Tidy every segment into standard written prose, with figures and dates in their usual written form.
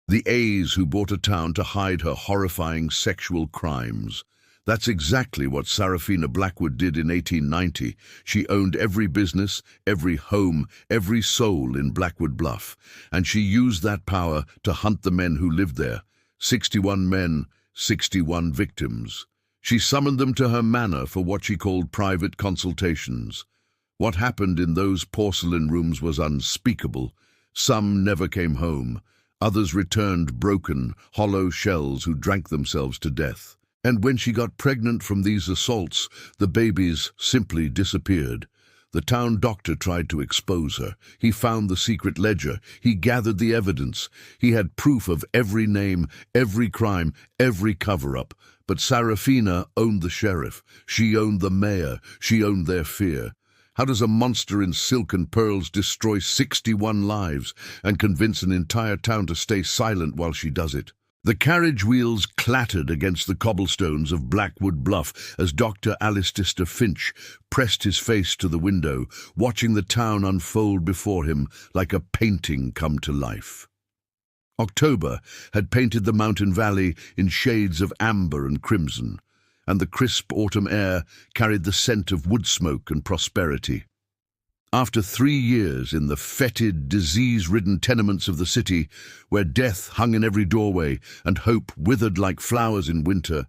The A's who bought a town to hide her horrifying sexual crimes. That's exactly what Saraphina Blackwood did in 1890. She owned every business, every home, every soul in Blackwood Bluff, and she used that power to hunt the men who lived there. 61 men, 61 victims. She summoned them to her manor for what she called private consultations. What happened in those porcelain rooms was unspeakable. Some never came home. Others returned broken, hollow shells who drank themselves to death. And when she got pregnant from these assaults, the babies simply disappeared. The town doctor tried to expose her. He found the secret ledger. He gathered the evidence. He had proof of every name, every crime, every cover-up. But Saraphina owned the sheriff. She owned the mayor. She owned their fear. How does a monster in silk and pearls destroy 61 lives and convince an entire town to stay silent while she does it? The carriage wheels clattered against the cobblestones of Blackwood Bluff as Dr. Alistair Finch pressed his face to the window, watching the town unfold before him like a painting come to life. October had painted the mountain valley in shades of amber and crimson, and the crisp autumn air carried the scent of wood smoke and prosperity. After 3 years in the fetid, disease-ridden tenements of the city, where death hung in every doorway and hope withered like flowers in winter,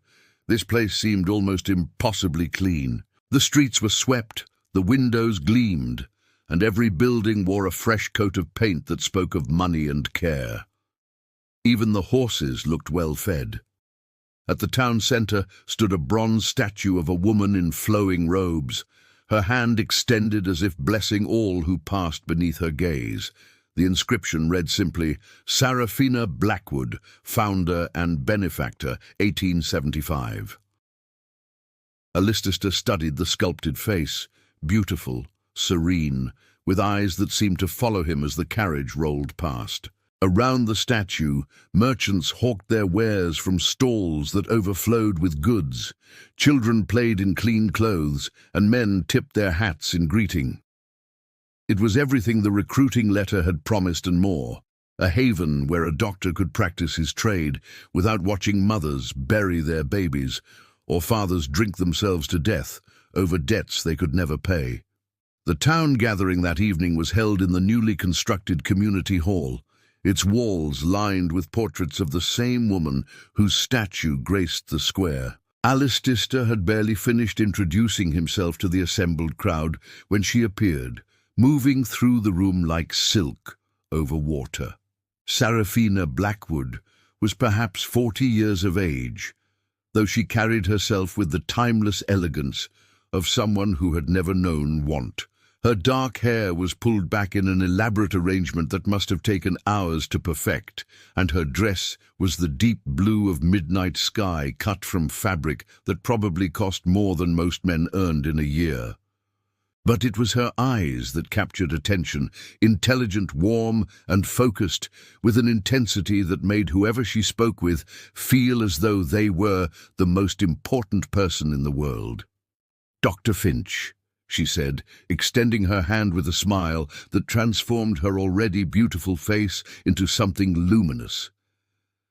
this place seemed almost impossibly clean. The streets were swept, the windows gleamed, and every building wore a fresh coat of paint that spoke of money and care. Even the horses looked well fed. At the town centre stood a bronze statue of a woman in flowing robes, her hand extended as if blessing all who passed beneath her gaze. The inscription read simply, Saraphina Blackwood, founder and benefactor, 1875. Alistair studied the sculpted face, beautiful, serene, with eyes that seemed to follow him as the carriage rolled past. Around the statue, merchants hawked their wares from stalls that overflowed with goods. Children played in clean clothes, and men tipped their hats in greeting. It was everything the recruiting letter had promised and more, a haven where a doctor could practice his trade without watching mothers bury their babies or fathers drink themselves to death over debts they could never pay. The town gathering that evening was held in the newly constructed community hall, its walls lined with portraits of the same woman whose statue graced the square. Alistair had barely finished introducing himself to the assembled crowd when she appeared, moving through the room like silk over water. Saraphina Blackwood was perhaps 40 years of age, though she carried herself with the timeless elegance of someone who had never known want. Her dark hair was pulled back in an elaborate arrangement that must have taken hours to perfect, and her dress was the deep blue of midnight sky cut from fabric that probably cost more than most men earned in a year. But it was her eyes that captured attention, intelligent, warm, and focused, with an intensity that made whoever she spoke with feel as though they were the most important person in the world. "Dr. Finch," she said, extending her hand with a smile that transformed her already beautiful face into something luminous.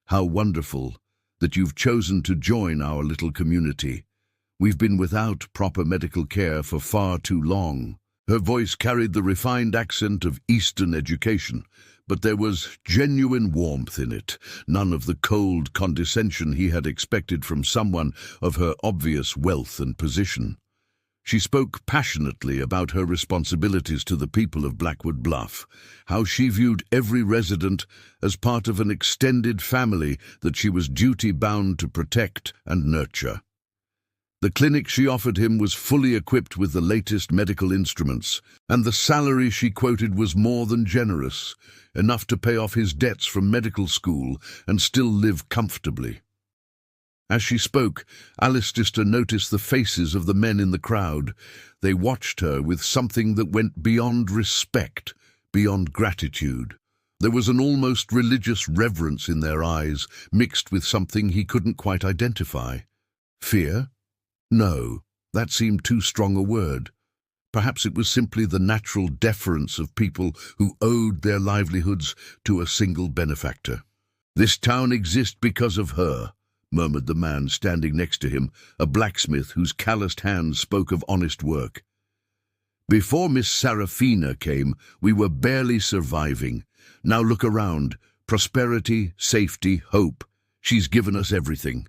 "How wonderful that you've chosen to join our little community. We've been without proper medical care for far too long." Her voice carried the refined accent of Eastern education, but there was genuine warmth in it, none of the cold condescension he had expected from someone of her obvious wealth and position. She spoke passionately about her responsibilities to the people of Blackwood Bluff, how she viewed every resident as part of an extended family that she was duty-bound to protect and nurture. The clinic she offered him was fully equipped with the latest medical instruments, and the salary she quoted was more than generous, enough to pay off his debts from medical school and still live comfortably. As she spoke, Alistair noticed the faces of the men in the crowd. They watched her with something that went beyond respect, beyond gratitude. There was an almost religious reverence in their eyes, mixed with something he couldn't quite identify. Fear? No, that seemed too strong a word. Perhaps it was simply the natural deference of people who owed their livelihoods to a single benefactor. "This town exists because of her," murmured the man standing next to him, a blacksmith whose calloused hands spoke of honest work. "Before Miss Saraphina came, we were barely surviving. Now look around. Prosperity, safety, hope. She's given us everything."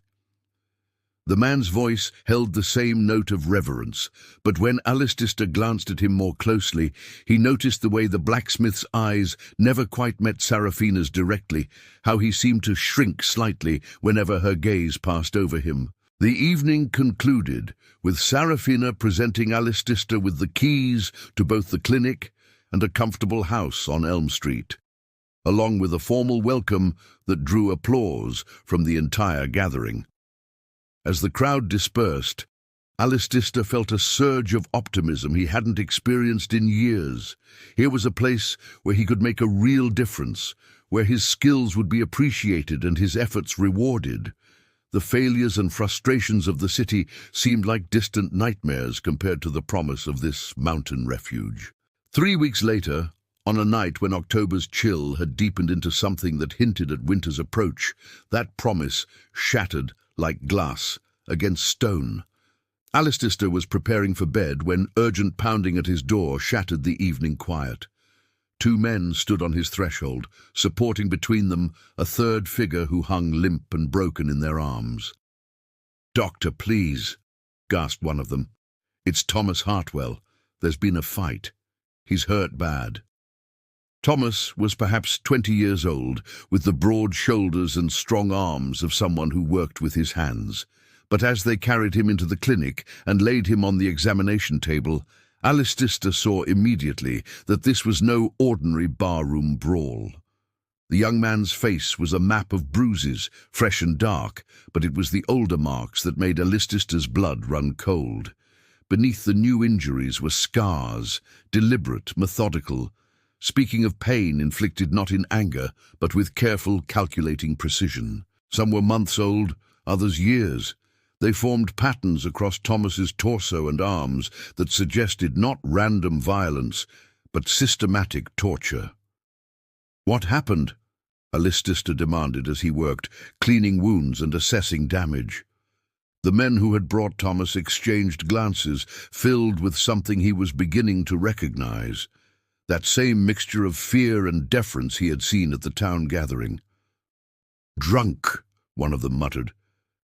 The man's voice held the same note of reverence, but when Alistair glanced at him more closely, he noticed the way the blacksmith's eyes never quite met Saraphina's directly, how he seemed to shrink slightly whenever her gaze passed over him. The evening concluded with Saraphina presenting Alistair with the keys to both the clinic and a comfortable house on Elm Street, along with a formal welcome that drew applause from the entire gathering. As the crowd dispersed, Alistair felt a surge of optimism he hadn't experienced in years. Here was a place where he could make a real difference, where his skills would be appreciated and his efforts rewarded. The failures and frustrations of the city seemed like distant nightmares compared to the promise of this mountain refuge. 3 weeks later, on a night when October's chill had deepened into something that hinted at winter's approach, that promise shattered like glass against stone. Alistair was preparing for bed when urgent pounding at his door shattered the evening quiet. 2 men stood on his threshold, supporting between them a third figure who hung limp and broken in their arms. "Doctor, please," gasped one of them. "It's Thomas Hartwell. There's been a fight. He's hurt bad." Thomas was perhaps 20 years old, with the broad shoulders and strong arms of someone who worked with his hands. But as they carried him into the clinic and laid him on the examination table, Alistair saw immediately that this was no ordinary barroom brawl. The young man's face was a map of bruises, fresh and dark, but it was the older marks that made Alistair's blood run cold. Beneath the new injuries were scars, deliberate, methodical, speaking of pain inflicted not in anger, but with careful, calculating precision. Some were months old, others years. They formed patterns across Thomas's torso and arms that suggested not random violence, but systematic torture. "What happened?" Alistair demanded as he worked, cleaning wounds and assessing damage. The men who had brought Thomas exchanged glances, filled with something he was beginning to recognize. That same mixture of fear and deference he had seen at the town gathering. "Drunk," one of them muttered.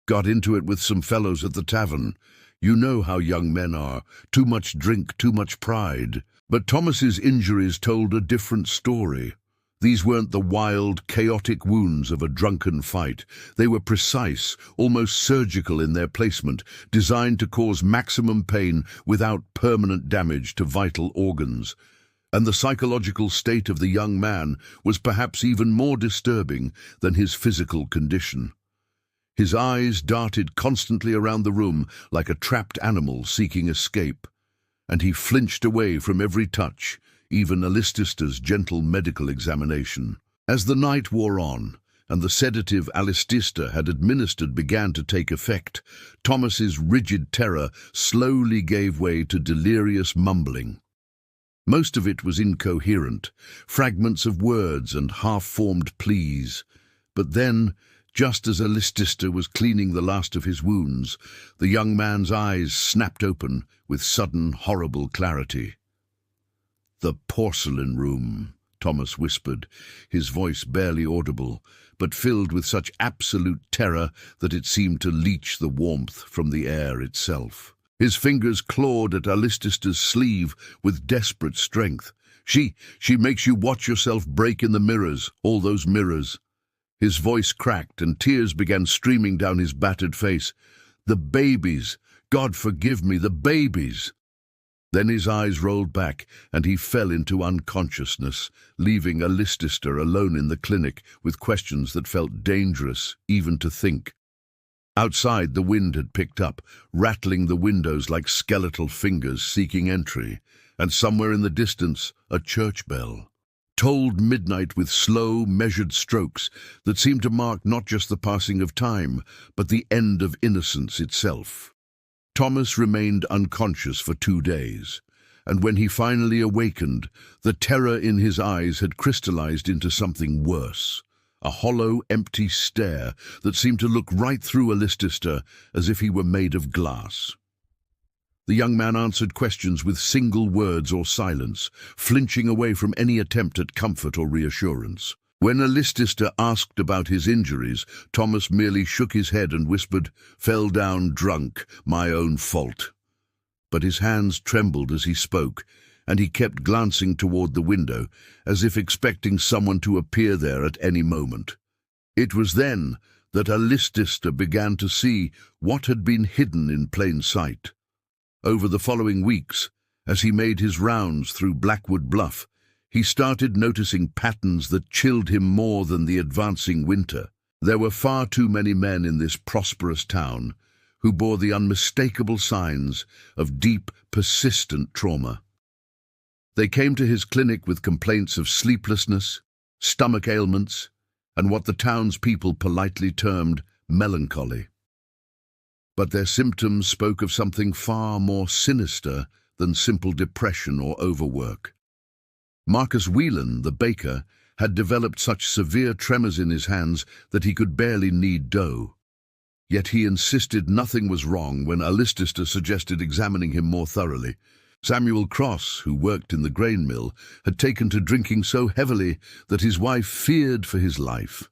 "Got into it with some fellows at the tavern. You know how young men are. Too much drink, too much pride." But Thomas's injuries told a different story. These weren't the wild, chaotic wounds of a drunken fight. They were precise, almost surgical in their placement, designed to cause maximum pain without permanent damage to vital organs. And the psychological state of the young man was perhaps even more disturbing than his physical condition. His eyes darted constantly around the room like a trapped animal seeking escape, and he flinched away from every touch, even Alistair's gentle medical examination. As the night wore on, and the sedative Alistair had administered began to take effect, Thomas's rigid terror slowly gave way to delirious mumbling. Most of it was incoherent, fragments of words and half-formed pleas. But then, just as Alistair was cleaning the last of his wounds, the young man's eyes snapped open with sudden, horrible clarity. "The porcelain room," Thomas whispered, his voice barely audible, but filled with such absolute terror that it seemed to leach the warmth from the air itself. His fingers clawed at Alistair's sleeve with desperate strength. She makes you watch yourself break in the mirrors, all those mirrors." His voice cracked and tears began streaming down his battered face. "The babies! God forgive me, the babies!" Then his eyes rolled back and he fell into unconsciousness, leaving Alistair alone in the clinic with questions that felt dangerous even to think. Outside, the wind had picked up, rattling the windows like skeletal fingers seeking entry, and somewhere in the distance, a church bell tolled midnight with slow, measured strokes that seemed to mark not just the passing of time, but the end of innocence itself. Thomas remained unconscious for 2 days, and when he finally awakened, the terror in his eyes had crystallized into something worse, a hollow, empty stare that seemed to look right through Alcestis as if he were made of glass. The young man answered questions with single words or silence, flinching away from any attempt at comfort or reassurance. When Alcestis asked about his injuries, Thomas merely shook his head and whispered, "Fell down drunk, my own fault." But his hands trembled as he spoke, and he kept glancing toward the window, as if expecting someone to appear there at any moment. It was then that Alcestis began to see what had been hidden in plain sight. Over the following weeks, as he made his rounds through Blackwood Bluff, he started noticing patterns that chilled him more than the advancing winter. There were far too many men in this prosperous town who bore the unmistakable signs of deep, persistent trauma. They came to his clinic with complaints of sleeplessness, stomach ailments, and what the townspeople politely termed melancholy. But their symptoms spoke of something far more sinister than simple depression or overwork. Marcus Whelan, the baker, had developed such severe tremors in his hands that he could barely knead dough. Yet he insisted nothing was wrong when Alcestis suggested examining him more thoroughly. Samuel Cross, who worked in the grain mill, had taken to drinking so heavily that his wife feared for his life.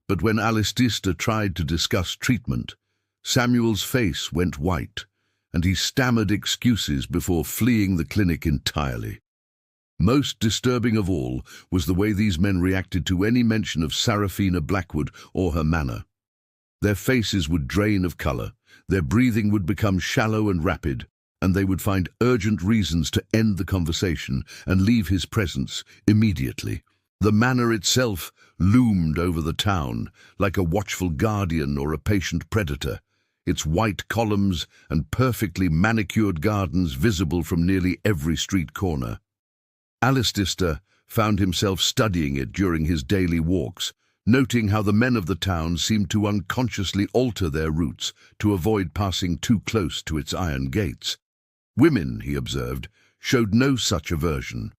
But when Alcestis tried to discuss treatment, Samuel's face went white, and he stammered excuses before fleeing the clinic entirely. Most disturbing of all was the way these men reacted to any mention of Saraphina Blackwood or her manner. Their faces would drain of color, their breathing would become shallow and rapid, and they would find urgent reasons to end the conversation and leave his presence immediately. The manor itself loomed over the town like a watchful guardian or a patient predator, its white columns and perfectly manicured gardens visible from nearly every street corner. Alcestis found himself studying it during his daily walks, noting how the men of the town seemed to unconsciously alter their routes to avoid passing too close to its iron gates. Women, he observed, showed no such aversion.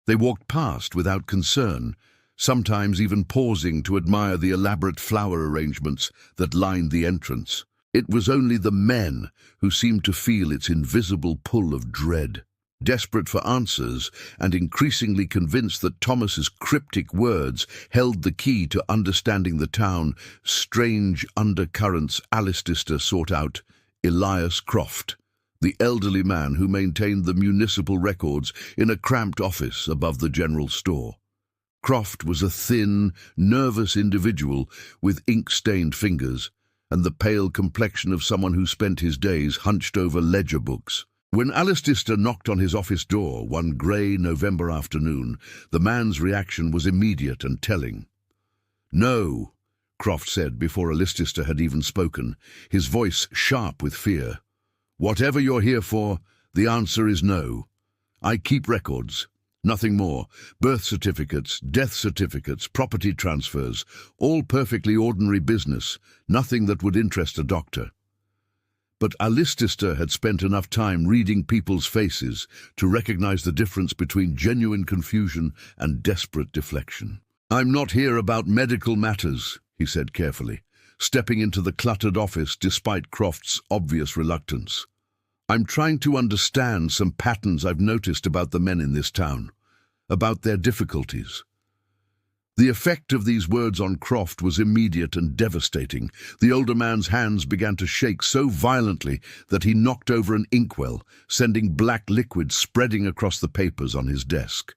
They walked past without concern, sometimes even pausing to admire the elaborate flower arrangements that lined the entrance. It was only the men who seemed to feel its invisible pull of dread. Desperate for answers and increasingly convinced that Thomas's cryptic words held the key to understanding the town's strange undercurrents, Alcestis sought out Elias Croft, the elderly man who maintained the municipal records in a cramped office above the general store. Croft was a thin, nervous individual with ink-stained fingers and the pale complexion of someone who spent his days hunched over ledger books. When Alcestis knocked on his office door one grey November afternoon, the man's reaction was immediate and telling. "No," Croft said before Alcestis had even spoken, his voice sharp with fear. "Whatever you're here for, the answer is no. I keep records, nothing more. Birth certificates, death certificates, property transfers, all perfectly ordinary business, nothing that would interest a doctor." But Alcestis had spent enough time reading people's faces to recognize the difference between genuine confusion and desperate deflection. "I'm not here about medical matters," he said carefully, stepping into the cluttered office despite Croft's obvious reluctance. "I'm trying to understand some patterns I've noticed about the men in this town, about their difficulties." The effect of these words on Croft was immediate and devastating. The older man's hands began to shake so violently that he knocked over an inkwell, sending black liquid spreading across the papers on his desk.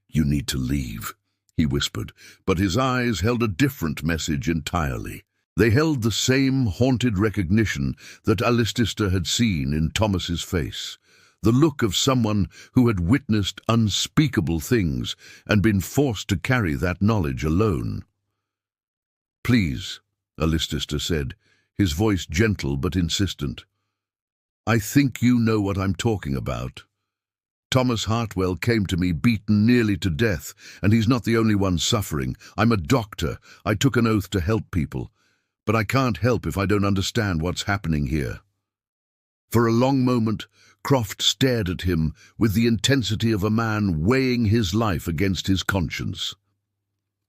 "You need to leave," he whispered, but his eyes held a different message entirely. They held the same haunted recognition that Alcestis had seen in Thomas's face. The look of someone who had witnessed unspeakable things and been forced to carry that knowledge alone. "Please," Alcestis said, his voice gentle but insistent. "I think you know what I'm talking about. Thomas Hartwell came to me beaten nearly to death, and he's not the only one suffering. I'm a doctor. I took an oath to help people, but I can't help if I don't understand what's happening here." For a long moment, Croft stared at him with the intensity of a man weighing his life against his conscience.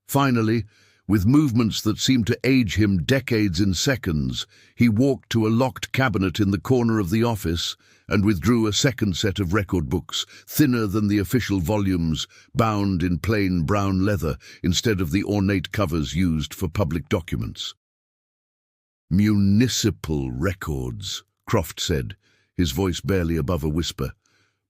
Finally, With movements that seemed to age him decades in seconds, he walked to a locked cabinet in the corner of the office and withdrew a second set of record books, thinner than the official volumes, bound in plain brown leather instead of the ornate covers used for public documents. "Municipal records," Croft said, his voice barely above a whisper.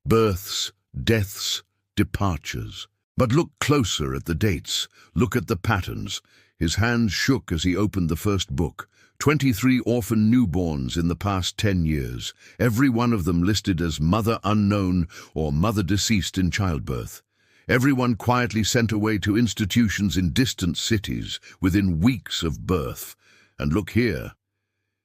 "Births, deaths, departures. But look closer at the dates. Look at the patterns." His hands shook as he opened the first book. 23 orphan newborns in the past 10 years, every one of them listed as mother unknown or mother deceased in childbirth. Everyone quietly sent away to institutions in distant cities within weeks of birth. And look here.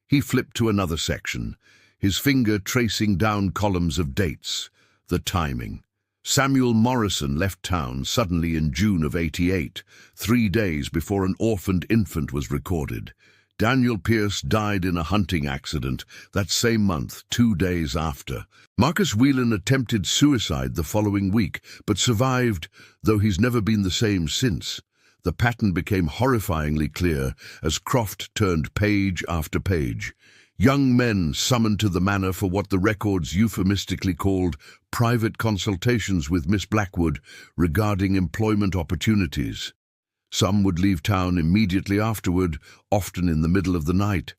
He flipped to another section, his finger tracing down columns of dates. The timing. Samuel Morrison left town suddenly in June of '88, 3 days before an orphaned infant was recorded. Daniel Pierce died in a hunting accident that same month, 2 days after. Marcus Whelan attempted suicide the following week, but survived, though he's never been the same since. The pattern became horrifyingly clear as Croft turned page after page. Young men summoned to the manor for what the records euphemistically called private consultations with Miss Blackwood regarding employment opportunities. Some would leave town immediately afterward, often in the middle of the night.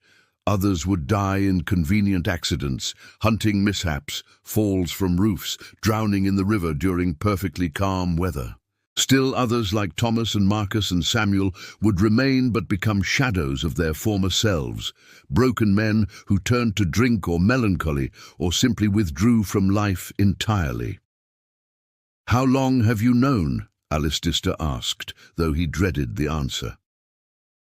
Others would die in convenient accidents, hunting mishaps, falls from roofs, drowning in the river during perfectly calm weather. Still others, like Thomas and Marcus and Samuel, would remain but become shadows of their former selves, broken men who turned to drink or melancholy or simply withdrew from life entirely. "How long have you known?" Alistair asked, though he dreaded the answer.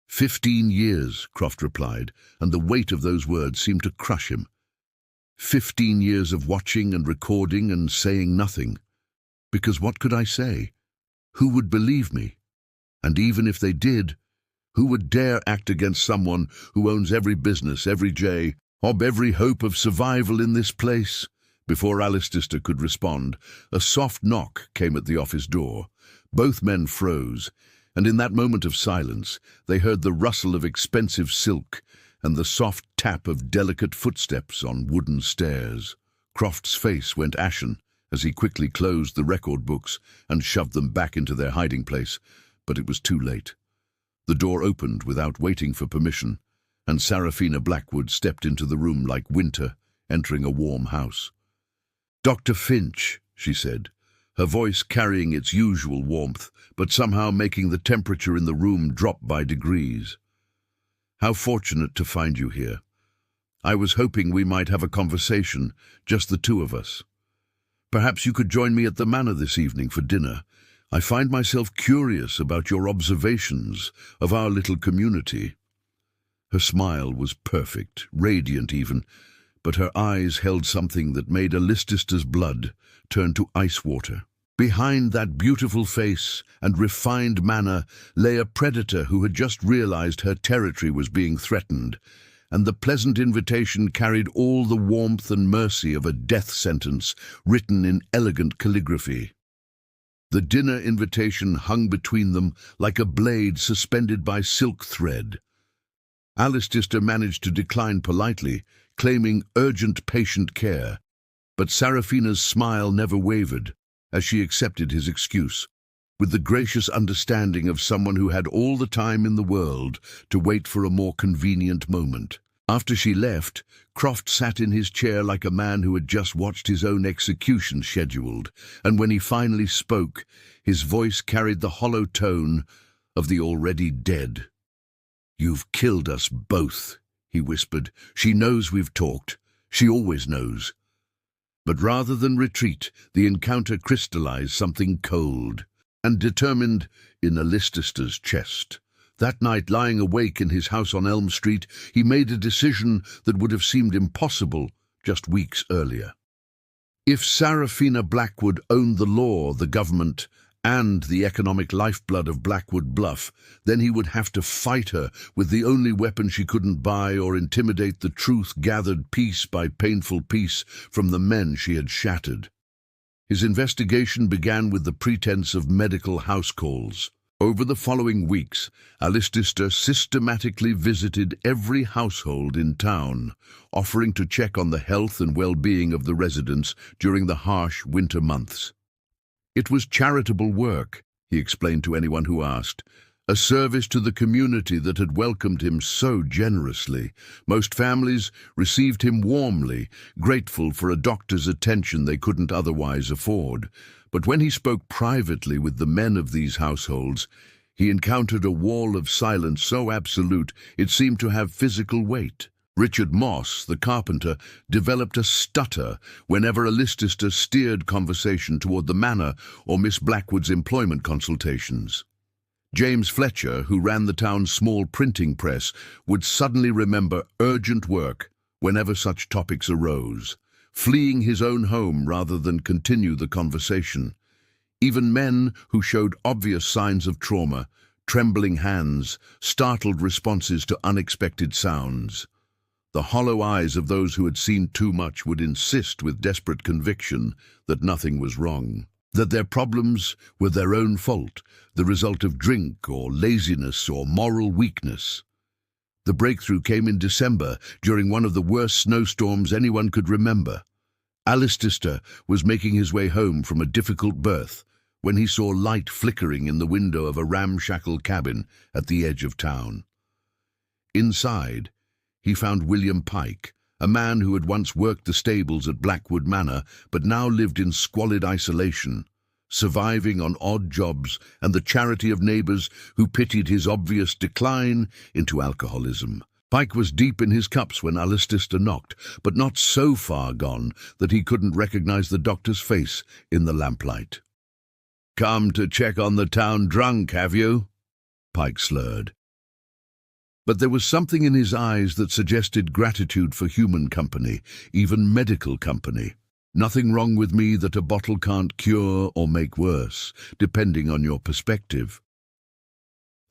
15 years, Croft replied, and the weight of those words seemed to crush him. 15 years of watching and recording and saying nothing. Because what could I say? Who would believe me? And even if they did, who would dare act against someone who owns every business, every job, every hope of survival in this place? Before Alistair could respond, a soft knock came at the office door. Both men froze, and in that moment of silence, they heard the rustle of expensive silk and the soft tap of delicate footsteps on wooden stairs. Croft's face went ashen as he quickly closed the record books and shoved them back into their hiding place, but it was too late. The door opened without waiting for permission, and Saraphina Blackwood stepped into the room like winter entering a warm house. "Dr. Finch," she said, her voice carrying its usual warmth, but somehow making the temperature in the room drop by degrees. "How fortunate to find you here. I was hoping we might have a conversation, just the two of us. Perhaps you could join me at the manor this evening for dinner. I find myself curious about your observations of our little community." Her smile was perfect, radiant even, but her eyes held something that made Alistair's blood turn to ice water. Behind that beautiful face and refined manner lay a predator who had just realized her territory was being threatened, and the pleasant invitation carried all the warmth and mercy of a death sentence written in elegant calligraphy. The dinner invitation hung between them like a blade suspended by silk thread. Alistair managed to decline politely, claiming urgent patient care, but Saraphina's smile never wavered as she accepted his excuse, with the gracious understanding of someone who had all the time in the world to wait for a more convenient moment. After she left, Croft sat in his chair like a man who had just watched his own execution scheduled, and when he finally spoke, his voice carried the hollow tone of the already dead. "You've killed us both," he whispered. "She knows we've talked. She always knows." But rather than retreat, the encounter crystallized something cold and determined in Alistair's chest. That night, lying awake in his house on Elm Street, he made a decision that would have seemed impossible just weeks earlier. If Saraphina Blackwood owned the law, the government, and the economic lifeblood of Blackwood Bluff, then he would have to fight her with the only weapon she couldn't buy or intimidate the truth gathered piece by painful piece from the men she had shattered. His investigation began with the pretense of medical house calls. Over the following weeks, Alistair systematically visited every household in town, offering to check on the health and well-being of the residents during the harsh winter months. It was charitable work, he explained to anyone who asked, a service to the community that had welcomed him so generously. Most families received him warmly, grateful for a doctor's attention they couldn't otherwise afford. But when he spoke privately with the men of these households, he encountered a wall of silence so absolute it seemed to have physical weight. Richard Moss, the carpenter, developed a stutter whenever Alistair steered conversation toward the manor or Miss Blackwood's employment consultations. James Fletcher, who ran the town's small printing press, would suddenly remember urgent work whenever such topics arose, fleeing his own home rather than continue the conversation. Even men who showed obvious signs of trauma, trembling hands, startled responses to unexpected sounds. The hollow eyes of those who had seen too much would insist with desperate conviction that nothing was wrong, that their problems were their own fault, the result of drink or laziness or moral weakness. The breakthrough came in December, during one of the worst snowstorms anyone could remember. Alistair was making his way home from a difficult berth when he saw light flickering in the window of a ramshackle cabin at the edge of town. Inside, he found William Pike, a man who had once worked the stables at Blackwood Manor but now lived in squalid isolation, surviving on odd jobs and the charity of neighbors who pitied his obvious decline into alcoholism. Pike was deep in his cups when Alistair knocked, but not so far gone that he couldn't recognize the doctor's face in the lamplight. "Come to check on the town drunk, have you?" Pike slurred. But there was something in his eyes that suggested gratitude for human company, even medical company. "Nothing wrong with me that a bottle can't cure or make worse, depending on your perspective."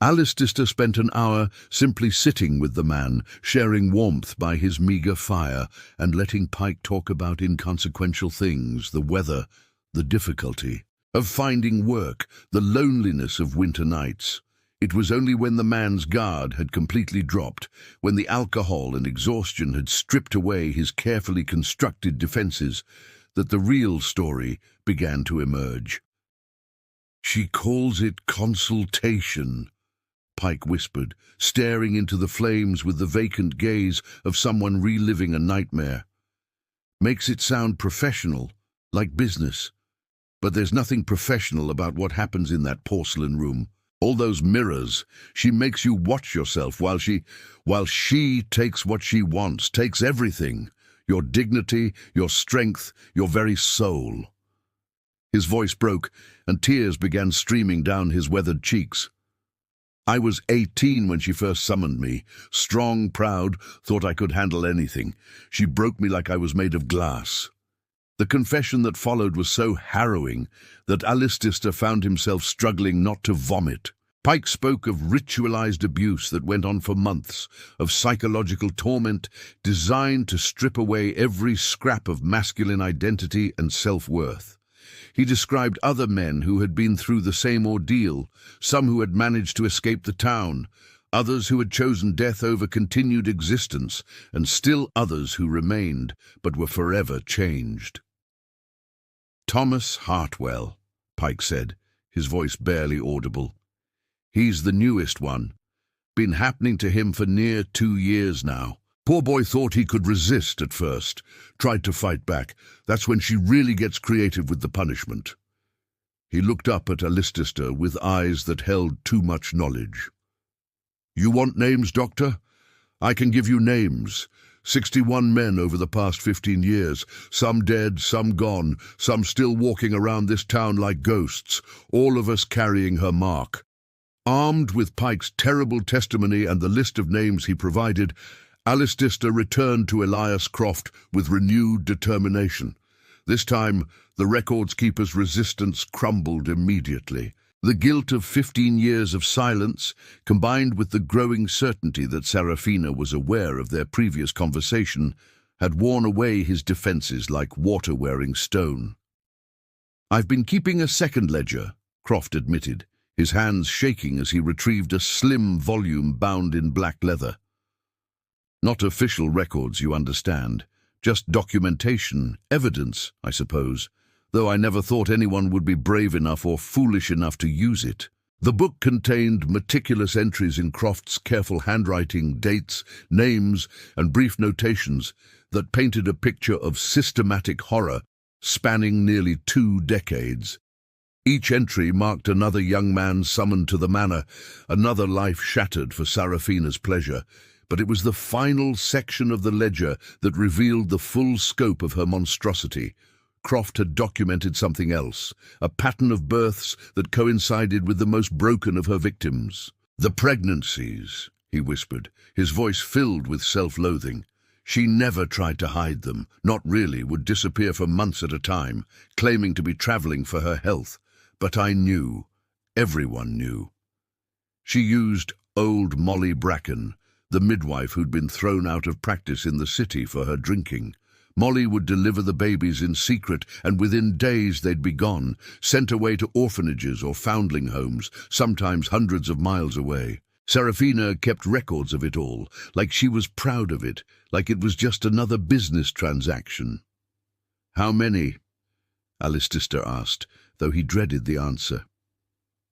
Alistair spent an hour simply sitting with the man, sharing warmth by his meagre fire, and letting Pike talk about inconsequential things, the weather, the difficulty of finding work, the loneliness of winter nights. It was only when the man's guard had completely dropped, when the alcohol and exhaustion had stripped away his carefully constructed defenses, that the real story began to emerge. "She calls it consultation," Pike whispered, staring into the flames with the vacant gaze of someone reliving a nightmare. "Makes it sound professional, like business. But there's nothing professional about what happens in that porcelain room. All those mirrors. She makes you watch yourself while she takes what she wants, takes everything. Your dignity, your strength, your very soul." His voice broke, and tears began streaming down his weathered cheeks. "I was 18 when she first summoned me. Strong, proud, thought I could handle anything. She broke me like I was made of glass." The confession that followed was so harrowing that Alistair found himself struggling not to vomit. Pike spoke of ritualized abuse that went on for months, of psychological torment designed to strip away every scrap of masculine identity and self-worth. He described other men who had been through the same ordeal, some who had managed to escape the town, others who had chosen death over continued existence, and still others who remained but were forever changed. "Thomas Hartwell," Pike said, his voice barely audible. "He's the newest one. Been happening to him for near 2 years now. Poor boy thought he could resist at first, tried to fight back. That's when she really gets creative with the punishment." He looked up at Alistair with eyes that held too much knowledge. "You want names, Doctor? I can give you names. 61 men over the past 15 years, some dead, some gone, some still walking around this town like ghosts, all of us carrying her mark." Armed with Pike's terrible testimony and the list of names he provided, Alistair returned to Elias Croft with renewed determination. This time, the records keeper's resistance crumbled immediately. The guilt of 15 years of silence, combined with the growing certainty that Saraphina was aware of their previous conversation, had worn away his defenses like water-wearing stone. "I've been keeping a second ledger," Croft admitted, his hands shaking as he retrieved a slim volume bound in black leather. Not official records, you understand. Just documentation, evidence, I suppose, though I never thought anyone would be brave enough or foolish enough to use it. The book contained meticulous entries in Croft's careful handwriting, dates, names, and brief notations that painted a picture of systematic horror spanning nearly 2 decades. Each entry marked another young man summoned to the manor, another life shattered for Saraphina's pleasure, but it was the final section of the ledger that revealed the full scope of her monstrosity. Croft had documented something else, a pattern of births that coincided with the most broken of her victims. "The pregnancies," he whispered, his voice filled with self-loathing. "She never tried to hide them, not really, would disappear for months at a time, claiming to be traveling for her health. But I knew. Everyone knew. She used old Molly Bracken, the midwife who'd been thrown out of practice in the city for her drinking. Molly would deliver the babies in secret, and within days they'd be gone, sent away to orphanages or foundling homes, sometimes hundreds of miles away. Saraphina kept records of it all, like she was proud of it, like it was just another business transaction. "How many?" Alcestis asked, though he dreaded the answer.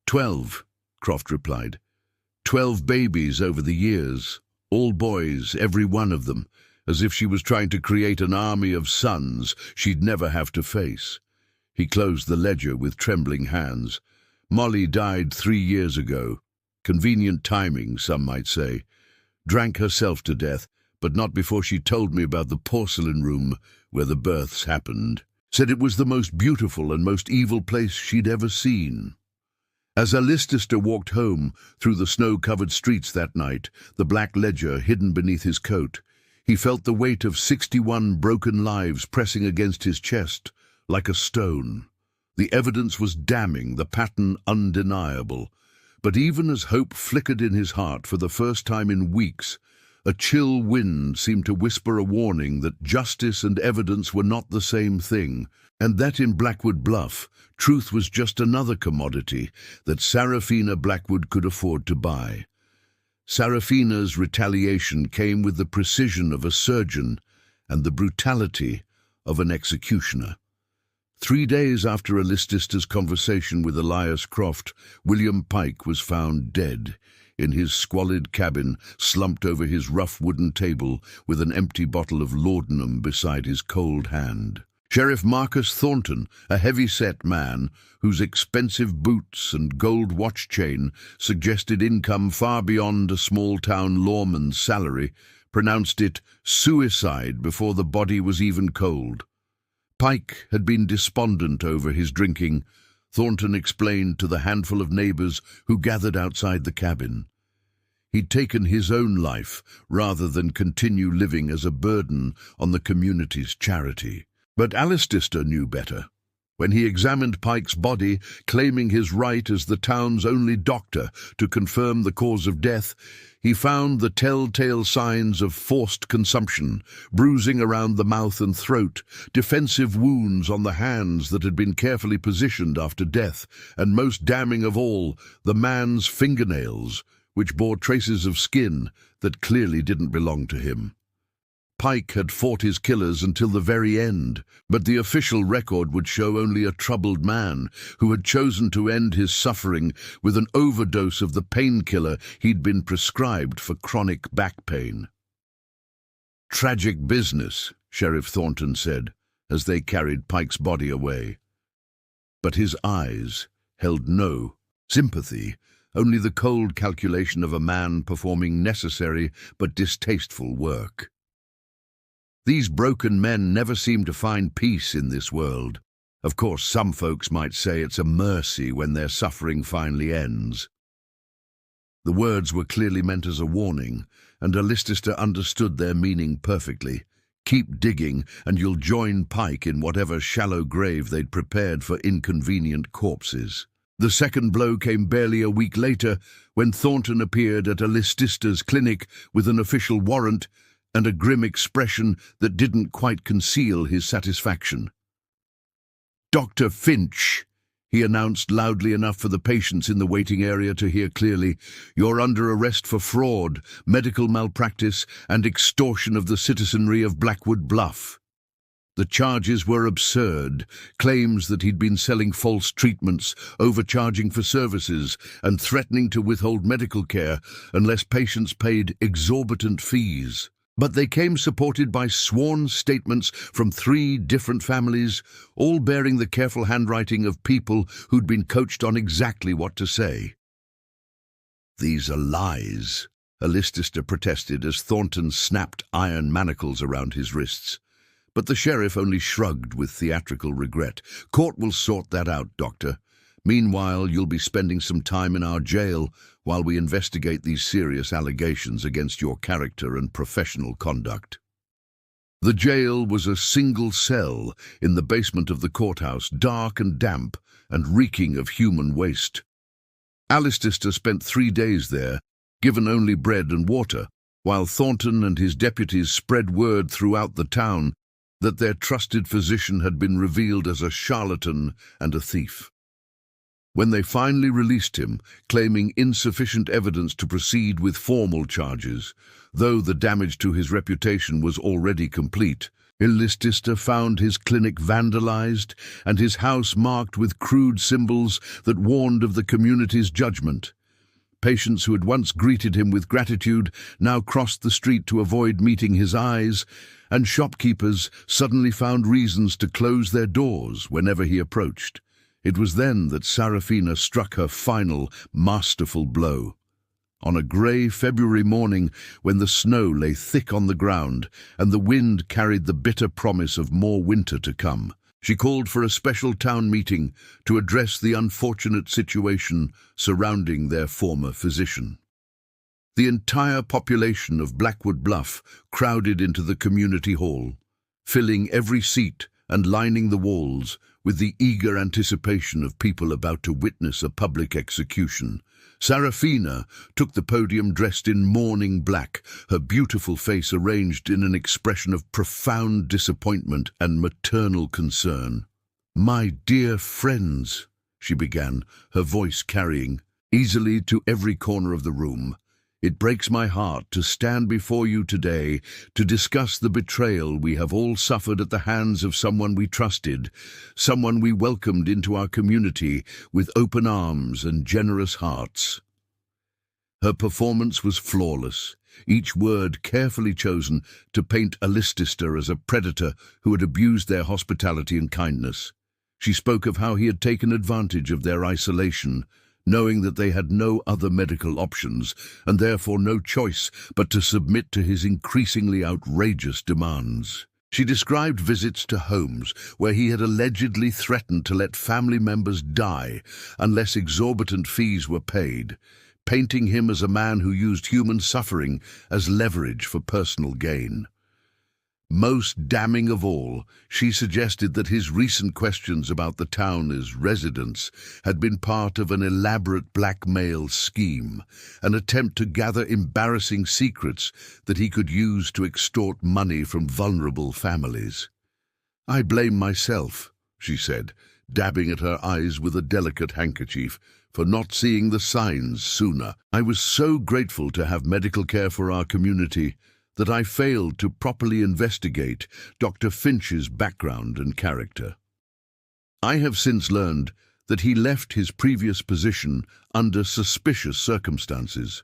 12, Croft replied. 12 babies over the years, all boys, every one of them, as if she was trying to create an army of sons she'd never have to face. He closed the ledger with trembling hands. "Molly died 3 years ago. Convenient timing, some might say. Drank herself to death, but not before she told me about the porcelain room where the births happened. Said it was the most beautiful and most evil place she'd ever seen." As Alcestis walked home through the snow-covered streets that night, the black ledger hidden beneath his coat, he felt the weight of 61 broken lives pressing against his chest, like a stone. The evidence was damning, the pattern undeniable. But even as hope flickered in his heart for the first time in weeks, a chill wind seemed to whisper a warning that justice and evidence were not the same thing, and that in Blackwood Bluff, truth was just another commodity that Saraphina Blackwood could afford to buy. Saraphina's retaliation came with the precision of a surgeon and the brutality of an executioner. 3 days after Alcestis's conversation with Elias Croft, William Pike was found dead in his squalid cabin, slumped over his rough wooden table with an empty bottle of laudanum beside his cold hand. Sheriff Marcus Thornton, a heavy-set man whose expensive boots and gold watch chain suggested income far beyond a small-town lawman's salary, pronounced it suicide before the body was even cold. Pike had been despondent over his drinking, Thornton explained to the handful of neighbors who gathered outside the cabin. He'd taken his own life rather than continue living as a burden on the community's charity. But Alcestis knew better. When he examined Pike's body, claiming his right as the town's only doctor to confirm the cause of death, he found the telltale signs of forced consumption, bruising around the mouth and throat, defensive wounds on the hands that had been carefully positioned after death, and most damning of all, the man's fingernails, which bore traces of skin that clearly didn't belong to him. Pike had fought his killers until the very end, but the official record would show only a troubled man who had chosen to end his suffering with an overdose of the painkiller he'd been prescribed for chronic back pain. "Tragic business," Sheriff Thornton said, as they carried Pike's body away. But his eyes held no sympathy, only the cold calculation of a man performing necessary but distasteful work. These broken men never seem to find peace in this world. Of course, some folks might say it's a mercy when their suffering finally ends. The words were clearly meant as a warning, and Alcestis understood their meaning perfectly. Keep digging, and you'll join Pike in whatever shallow grave they'd prepared for inconvenient corpses. The second blow came barely a week later, when Thornton appeared at Alcestis's clinic with an official warrant and a grim expression that didn't quite conceal his satisfaction. "Dr. Finch," he announced loudly enough for the patients in the waiting area to hear clearly. "You're under arrest for fraud, medical malpractice, and extortion of the citizenry of Blackwood Bluff." The charges were absurd, claims that he'd been selling false treatments, overcharging for services, and threatening to withhold medical care unless patients paid exorbitant fees. But they came supported by sworn statements from 3 different families, all bearing the careful handwriting of people who'd been coached on exactly what to say. "These are lies," Alistair protested as Thornton snapped iron manacles around his wrists. But the sheriff only shrugged with theatrical regret. "Court will sort that out, Doctor. Meanwhile, you'll be spending some time in our jail while we investigate these serious allegations against your character and professional conduct." The jail was a single cell in the basement of the courthouse, dark and damp and reeking of human waste. Alistair spent 3 days there, given only bread and water, while Thornton and his deputies spread word throughout the town that their trusted physician had been revealed as a charlatan and a thief. When they finally released him, claiming insufficient evidence to proceed with formal charges, though the damage to his reputation was already complete, Alistair found his clinic vandalized and his house marked with crude symbols that warned of the community's judgment. Patients who had once greeted him with gratitude now crossed the street to avoid meeting his eyes, and shopkeepers suddenly found reasons to close their doors whenever he approached. It was then that Saraphina struck her final, masterful blow. On a grey February morning, when the snow lay thick on the ground and the wind carried the bitter promise of more winter to come, she called for a special town meeting to address the unfortunate situation surrounding their former physician. The entire population of Blackwood Bluff crowded into the community hall, filling every seat and lining the walls with the eager anticipation of people about to witness a public execution. Saraphina took the podium dressed in mourning black, her beautiful face arranged in an expression of profound disappointment and maternal concern. "My dear friends," she began, her voice carrying easily to every corner of the room, "it breaks my heart to stand before you today to discuss the betrayal we have all suffered at the hands of someone we trusted, someone we welcomed into our community with open arms and generous hearts." Her performance was flawless, each word carefully chosen to paint Alistair as a predator who had abused their hospitality and kindness. She spoke of how he had taken advantage of their isolation, knowing that they had no other medical options and therefore no choice but to submit to his increasingly outrageous demands. She described visits to homes where he had allegedly threatened to let family members die unless exorbitant fees were paid, painting him as a man who used human suffering as leverage for personal gain. Most damning of all, she suggested that his recent questions about the town as residents had been part of an elaborate blackmail scheme, an attempt to gather embarrassing secrets that he could use to extort money from vulnerable families. "I blame myself," she said, dabbing at her eyes with a delicate handkerchief, "for not seeing the signs sooner. I was so grateful to have medical care for our community that I failed to properly investigate Dr. Finch's background and character. I have since learned that he left his previous position under suspicious circumstances,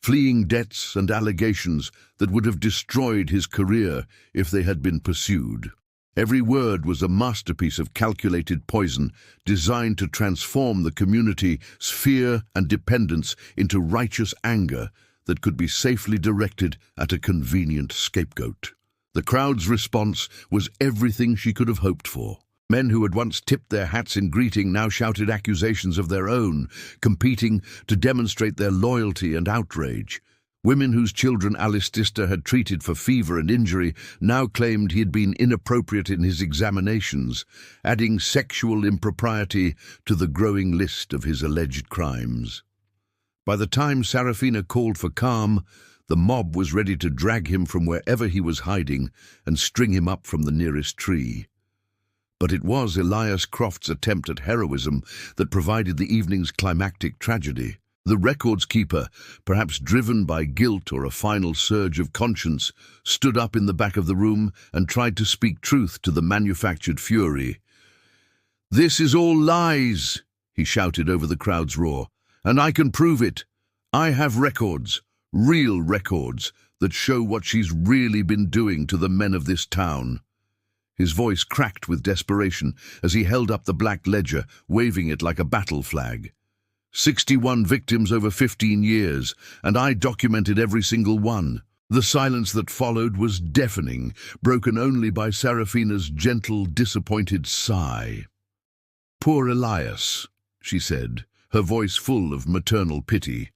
fleeing debts and allegations that would have destroyed his career if they had been pursued. Every word was a masterpiece of calculated poison designed to transform the community's fear and dependence into righteous anger that could be safely directed at a convenient scapegoat. The crowd's response was everything she could have hoped for. Men who had once tipped their hats in greeting now shouted accusations of their own, competing to demonstrate their loyalty and outrage. Women whose children Alistair had treated for fever and injury now claimed he had been inappropriate in his examinations, adding sexual impropriety to the growing list of his alleged crimes. By the time Saraphina called for calm, the mob was ready to drag him from wherever he was hiding and string him up from the nearest tree. But it was Elias Croft's attempt at heroism that provided the evening's climactic tragedy. The records keeper, perhaps driven by guilt or a final surge of conscience, stood up in the back of the room and tried to speak truth to the manufactured fury. "This is all lies," he shouted over the crowd's roar, "and I can prove it. I have records, real records, that show what she's really been doing to the men of this town." His voice cracked with desperation as he held up the black ledger, waving it like a battle flag. 61 victims over 15 years, and I documented every single one. The silence that followed was deafening, broken only by Saraphina's gentle, disappointed sigh. "Poor Elias," she said, her voice full of maternal pity.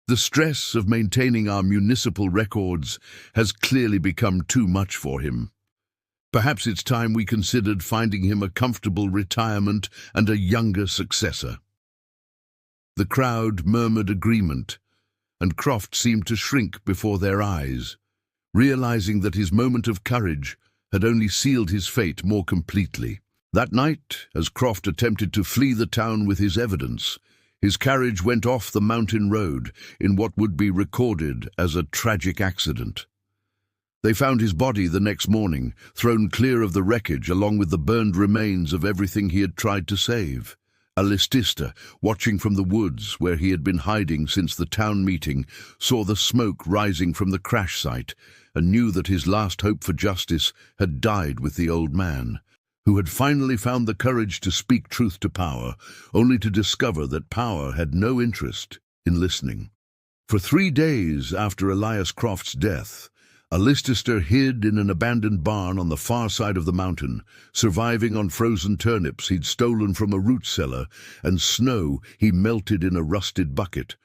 "The stress of maintaining our municipal records has clearly become too much for him. Perhaps it's time we considered finding him a comfortable retirement and a younger successor." The crowd murmured agreement, and Croft seemed to shrink before their eyes, realizing that his moment of courage had only sealed his fate more completely. That night, as Croft attempted to flee the town with his evidence, his carriage went off the mountain road in what would be recorded as a tragic accident. They found his body the next morning, thrown clear of the wreckage along with the burned remains of everything he had tried to save. Alistista, watching from the woods where he had been hiding since the town meeting, saw the smoke rising from the crash site and knew that his last hope for justice had died with the old man, who had finally found the courage to speak truth to power, only to discover that power had no interest in listening. For 3 days after Elias Croft's death, Alistista hid in an abandoned barn on the far side of the mountain, surviving on frozen turnips he'd stolen from a root cellar and snow he melted in a rusted bucket.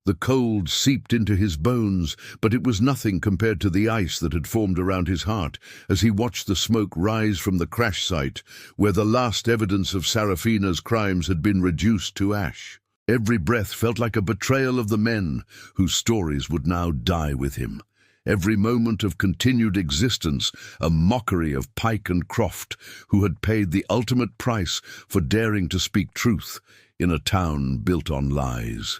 The cold seeped into his bones, but it was nothing compared to the ice that had formed around his heart as he watched the smoke rise from the crash site, where the last evidence of Saraphina's crimes had been reduced to ash. Every breath felt like a betrayal of the men whose stories would now die with him. Every moment of continued existence a mockery of Pike and Croft, who had paid the ultimate price for daring to speak truth in a town built on lies.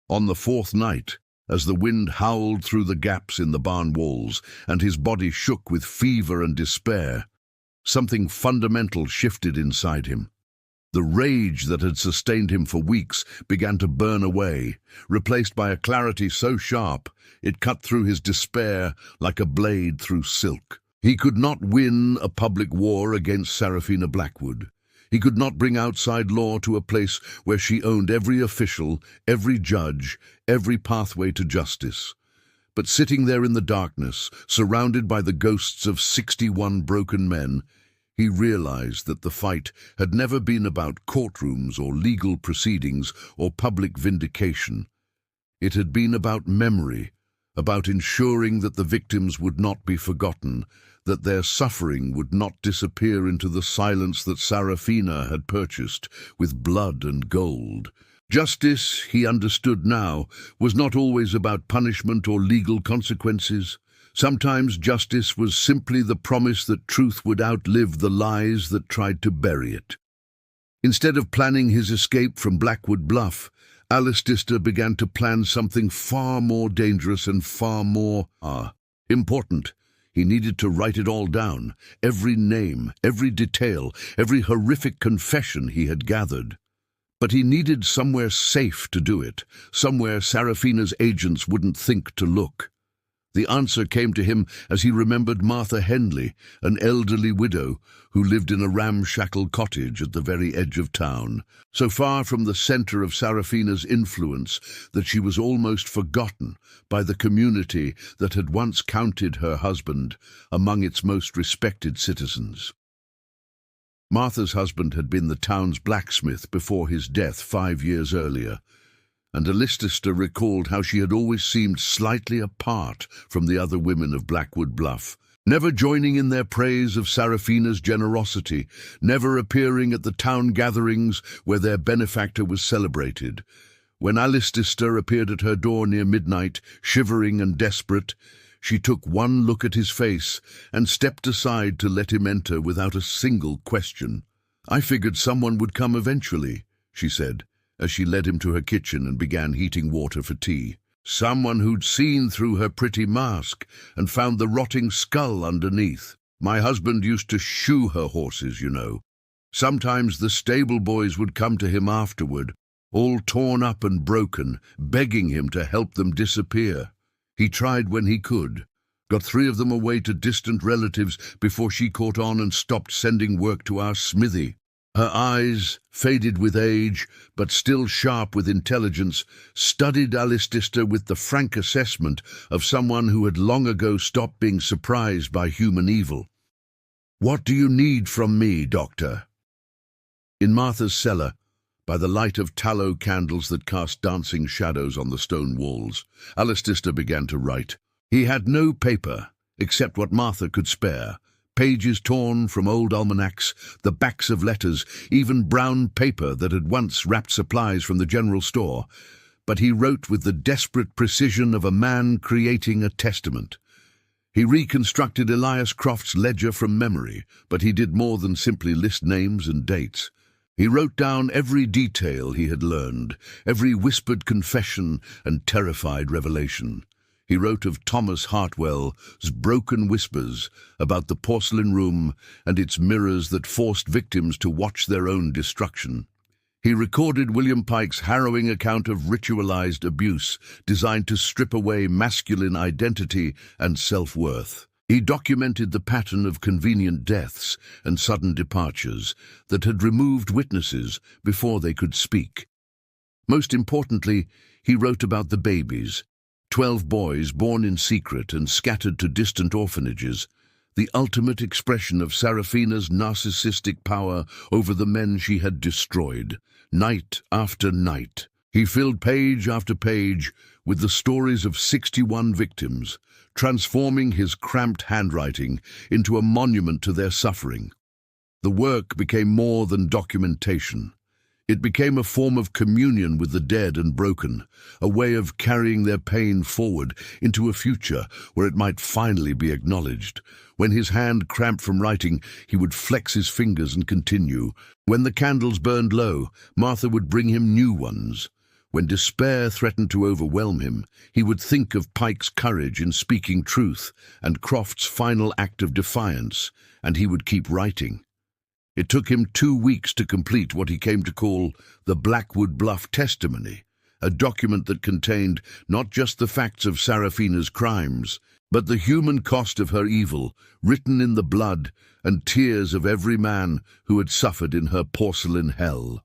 On the 4th night, as the wind howled through the gaps in the barn walls and his body shook with fever and despair, something fundamental shifted inside him. The rage that had sustained him for weeks began to burn away, replaced by a clarity so sharp it cut through his despair like a blade through silk. He could not win a public war against Saraphina Blackwood. He could not bring outside law to a place where she owned every official, every judge, every pathway to justice. But sitting there in the darkness, surrounded by the ghosts of 61 broken men, he realized that the fight had never been about courtrooms or legal proceedings or public vindication. It had been about memory, about ensuring that the victims would not be forgotten, that their suffering would not disappear into the silence that Saraphina had purchased with blood and gold. Justice, he understood now, was not always about punishment or legal consequences. Sometimes justice was simply the promise that truth would outlive the lies that tried to bury it. Instead of planning his escape from Blackwood Bluff, Alistista began to plan something far more dangerous and far more important. He needed to write it all down, every name, every detail, every horrific confession he had gathered. But he needed somewhere safe to do it, somewhere Saraphina's agents wouldn't think to look. The answer came to him as he remembered Martha Henley, an elderly widow who lived in a ramshackle cottage at the very edge of town, so far from the center of Saraphina's influence that she was almost forgotten by the community that had once counted her husband among its most respected citizens. Martha's husband had been the town's blacksmith before his death 5 years earlier, and Alistista recalled how she had always seemed slightly apart from the other women of Blackwood Bluff, never joining in their praise of Saraphina's generosity, never appearing at the town gatherings where their benefactor was celebrated. When Alistista appeared at her door near midnight, shivering and desperate, She took one look at his face and stepped aside to let him enter without a single question. "I figured someone would come eventually," she said, as she led him to her kitchen and began heating water for tea. "Someone who'd seen through her pretty mask and found the rotting skull underneath. My husband used to shoe her horses, you know. Sometimes the stable boys would come to him afterward, all torn up and broken, begging him to help them disappear. He tried when he could, got 3 of them away to distant relatives before she caught on and stopped sending work to our smithy." Her eyes, faded with age, but still sharp with intelligence, studied Alistair with the frank assessment of someone who had long ago stopped being surprised by human evil. "What do you need from me, Doctor?" In Martha's cellar, by the light of tallow candles that cast dancing shadows on the stone walls, Alistair began to write. He had no paper, except what Martha could spare. Pages torn from old almanacs, the backs of letters, even brown paper that had once wrapped supplies from the general store. But he wrote with the desperate precision of a man creating a testament. He reconstructed Elias Croft's ledger from memory, but he did more than simply list names and dates. He wrote down every detail he had learned, every whispered confession and terrified revelation. He wrote of Thomas Hartwell's broken whispers about the porcelain room and its mirrors that forced victims to watch their own destruction. He recorded William Pike's harrowing account of ritualized abuse designed to strip away masculine identity and self-worth. He documented the pattern of convenient deaths and sudden departures that had removed witnesses before they could speak. Most importantly, he wrote about the babies, 12 boys born in secret and scattered to distant orphanages, the ultimate expression of Saraphina's narcissistic power over the men she had destroyed. Night after night, he filled page after page with the stories of 61 victims, transforming his cramped handwriting into a monument to their suffering. The work became more than documentation. It became a form of communion with the dead and broken, a way of carrying their pain forward into a future where it might finally be acknowledged. When his hand cramped from writing, he would flex his fingers and continue. When the candles burned low, Martha would bring him new ones. When despair threatened to overwhelm him, he would think of Pike's courage in speaking truth and Croft's final act of defiance, and he would keep writing. It took him 2 weeks to complete what he came to call the Blackwood Bluff testimony, a document that contained not just the facts of Saraphina's crimes, but the human cost of her evil, written in the blood and tears of every man who had suffered in her porcelain hell.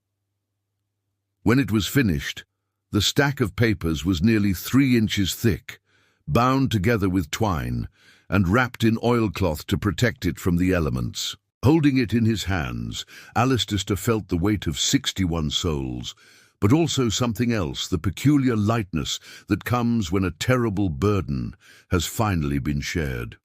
When it was finished, the stack of papers was nearly 3 inches thick, bound together with twine, and wrapped in oilcloth to protect it from the elements. Holding it in his hands, Alistair felt the weight of 61 souls, but also something else, the peculiar lightness that comes when a terrible burden has finally been shared.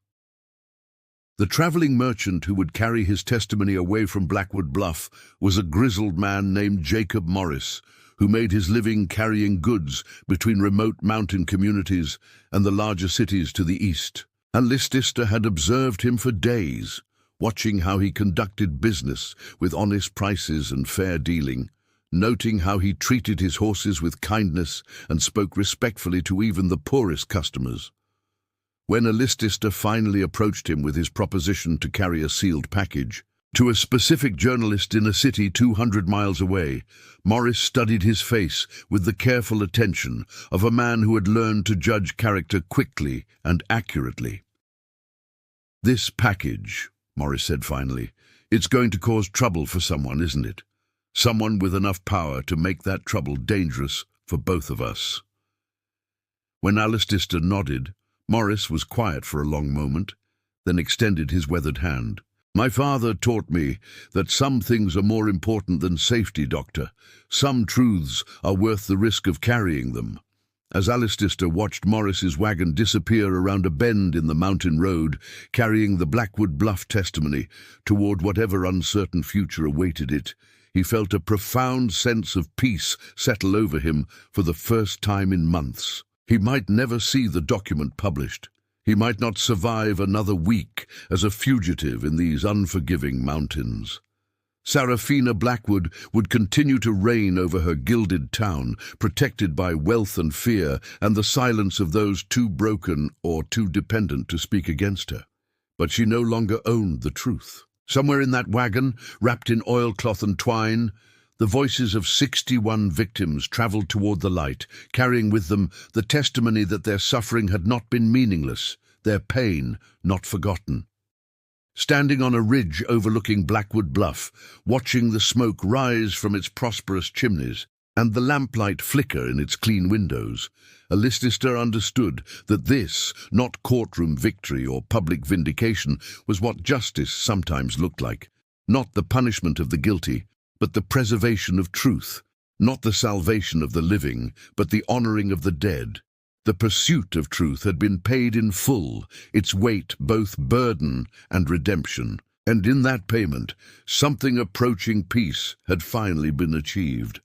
The traveling merchant who would carry his testimony away from Blackwood Bluff was a grizzled man named Jacob Morris, who made his living carrying goods between remote mountain communities and the larger cities to the east. Alistair had observed him for days, watching how he conducted business with honest prices and fair dealing, noting how he treated his horses with kindness and spoke respectfully to even the poorest customers. When Alistair finally approached him with his proposition to carry a sealed package to a specific journalist in a city 200 miles away, Morris studied his face with the careful attention of a man who had learned to judge character quickly and accurately. "This package," Morris said finally, "it's going to cause trouble for someone, isn't it? Someone with enough power to make that trouble dangerous for both of us." When Alistair nodded, Morris was quiet for a long moment, then extended his weathered hand. "My father taught me that some things are more important than safety, Doctor. Some truths are worth the risk of carrying them." As Alistair watched Morris's wagon disappear around a bend in the mountain road, carrying the Blackwood Bluff testimony toward whatever uncertain future awaited it, he felt a profound sense of peace settle over him for the first time in months. He might never see the document published. He might not survive another week as a fugitive in these unforgiving mountains. Saraphina Blackwood would continue to reign over her gilded town, protected by wealth and fear and the silence of those too broken or too dependent to speak against her. But she no longer owned the truth. Somewhere in that wagon, wrapped in oilcloth and twine, the voices of 61 victims traveled toward the light, carrying with them the testimony that their suffering had not been meaningless, their pain not forgotten. Standing on a ridge overlooking Blackwood Bluff, watching the smoke rise from its prosperous chimneys and the lamplight flicker in its clean windows, a listener understood that this, not courtroom victory or public vindication, was what justice sometimes looked like. Not the punishment of the guilty, but the preservation of truth. Not the salvation of the living, but the honoring of the dead. The pursuit of truth had been paid in full, its weight both burden and redemption. And in that payment, something approaching peace had finally been achieved.